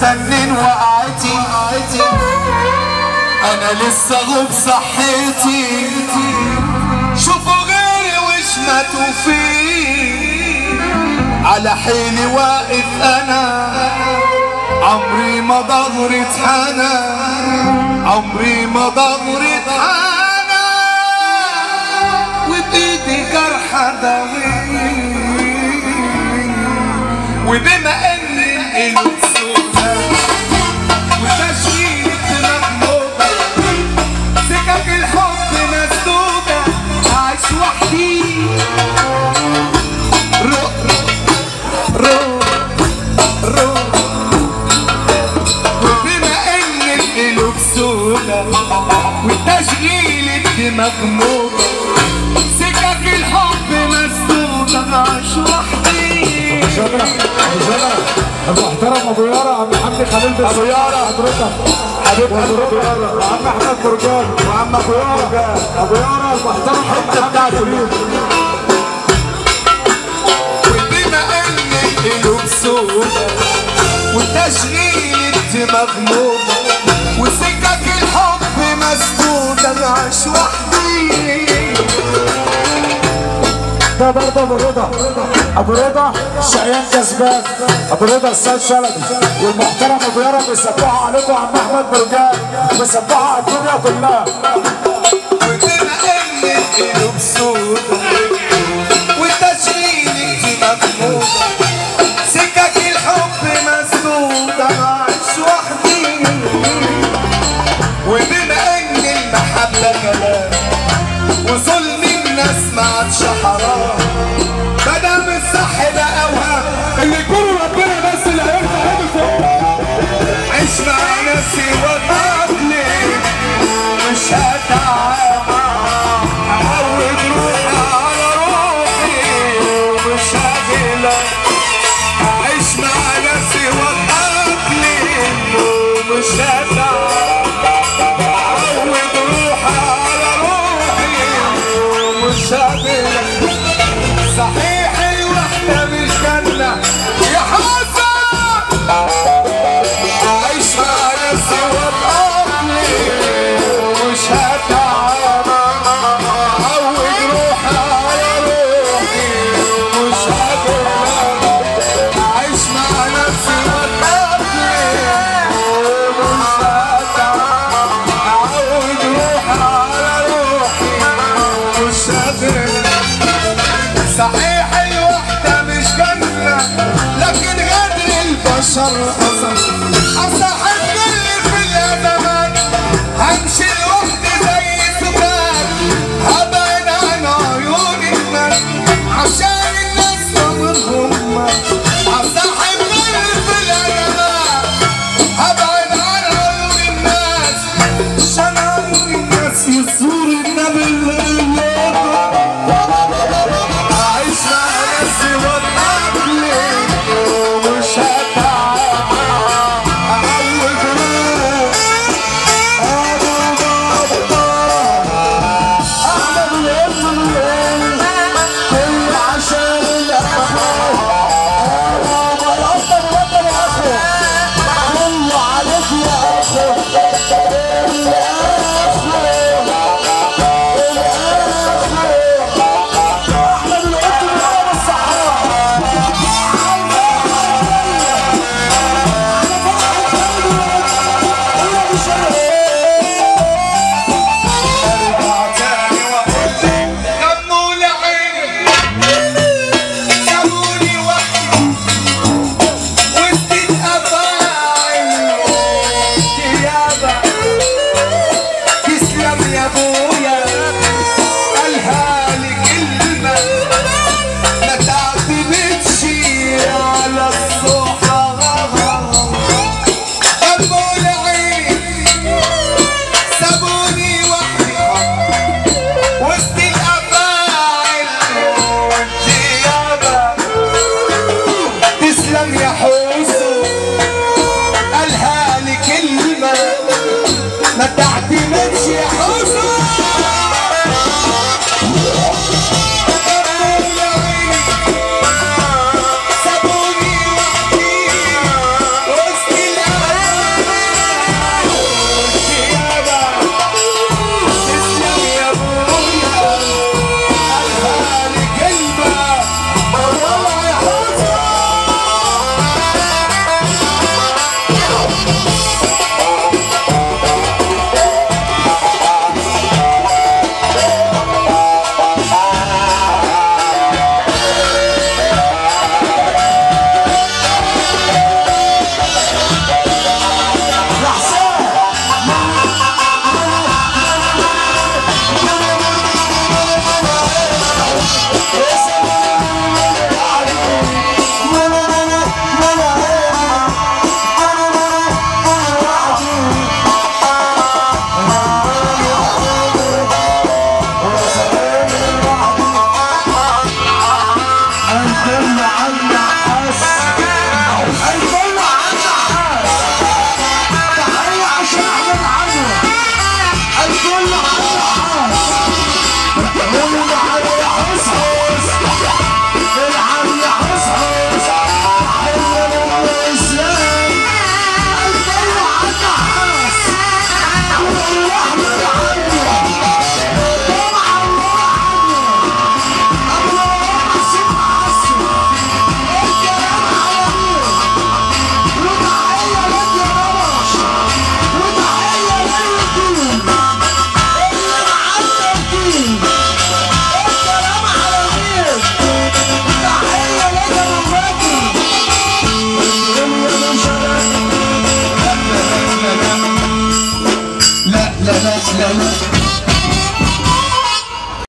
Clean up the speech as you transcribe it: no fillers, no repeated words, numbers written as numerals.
مستنين وقعتي، انا لسه غب صحتي. شوفوا غيري وش ماتوا فيه، على حيلي واقف انا، عمري ما ضهري اتحنى، عمري ما ضهري اتحنى، وبايدي جرح داوي. وبما ان القلوب سودا وتشغيل الدماغ موجة، سكك الحب مسدودة، عايش وحدي. روح وبما ان القلوب سودا وتشغيل الدماغ موجة، سكك الحب مسدودة، عايش وحدي. المحترم ابو يارا عم محمد خليل بن ابو يارا حضرتك حبيب حضرتك وعم احمد برجان وعم ابو يارا المحترم حته بتاع اليوم. وبما ان القلوب سودا وتشغيل الدماغ موجة، وسكك الحب مسدودة، عايش وحدي. ده برضه ابو رضا شقيان كسبان، ابو رضا السيد شلبي والمحترم ابو يارا بيسبحوا عليكم عم احمد برجان، بيسبحوا على الدنيا كلها. وبما ان القلوب سودا وتشغيل الدماغ موجة، سكك الحب مسدودة، عايش وحدي. وبما ان المحبة كلام وظلم الناس ما عادش حرام، مادام الصح بقى اوهام، اللي يكونوا ربنا بس اللي هيرفع ايده فوق. عيش مع نفسي وقبلي، مش هتعب، اعود روحي على روحي ومش هجيلك. عيش مع نفسي وقبلي ومش هتعب، اعود روحي على روحي ومش هجيلك. صحيح الوحدة مش جنة يا حسن، عيش مع نفسي وبقبلي ومش هتعب، عود روحي على روحي ومش هجيلك. عيش مع نفسي وبقبلي ومش هتعب، عود روحي على روحي ومش هجيلك. صحيح الوحدة مش جنة، لكن غدر البشر حصل. أصاحب كل في الأزمات، همشي لوحدي زي سكان، هبعد عن عيون الناس عشان الناس ضمنهم. أصاحب كل في الأزمات، هبعد عن عيون الناس عشان عيون الناس يزور النبي اللي لا لا لا